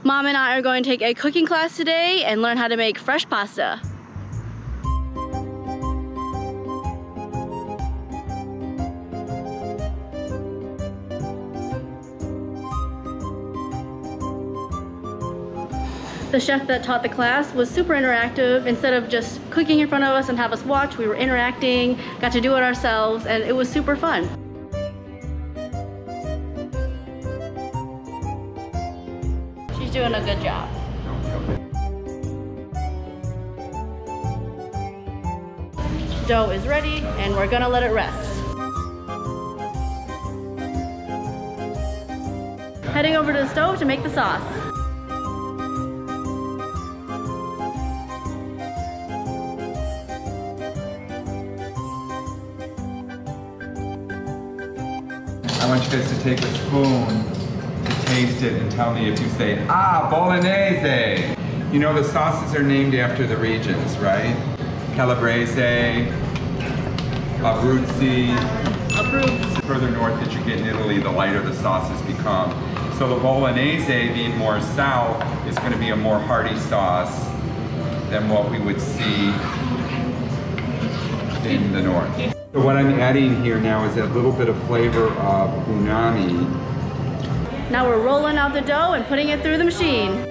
Mom and I are going to take a cooking class today and learn how to make fresh pasta. The chef that taught the class was super interactive. Instead of just cooking in front of us and have us watch, we were interacting, got to do it ourselves, and it was super fun. She's doing a good job. Dough is ready, and we're gonna let it rest. Heading over to the stove to make the sauce. I want you guys to take a spoon to taste it and tell me if you say, ah, bolognese. You know the sauces are named after the regions, right? Calabrese, Abruzzi. Abruzzi. Further north that you get in Italy, the lighter the sauces become. So the bolognese, being more south, is going to be a more hearty sauce than what we would see in the north. So what I'm adding here now is that little bit of flavor of umami. Now we're rolling out the dough and putting it through the machine.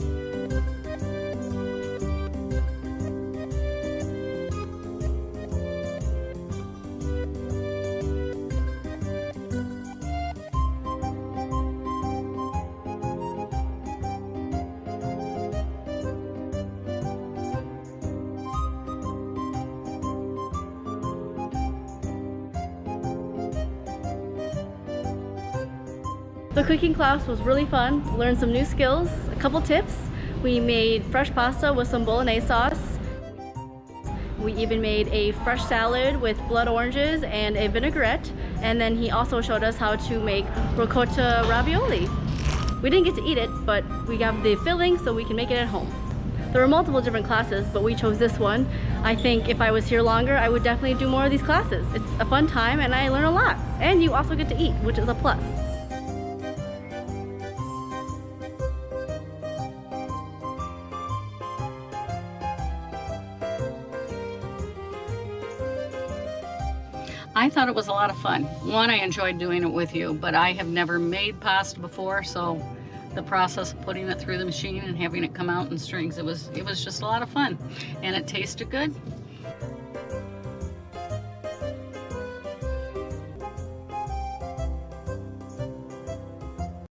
The cooking class was really fun. Learned some new skills, a couple tips. We made fresh pasta with some bolognese sauce. We even made a fresh salad with blood oranges and a vinaigrette. And then he also showed us how to make ricotta ravioli. We didn't get to eat it, but we got the filling so we can make it at home. There were multiple different classes, but we chose this one. I think if I was here longer, I would definitely do more of these classes. It's a fun time and I learn a lot. And you also get to eat, which is a plus. I thought it was a lot of fun. One, I enjoyed doing it with you, but I have never made pasta before, so the process of putting it through the machine and having it come out in strings, it was just a lot of fun. And it tasted good,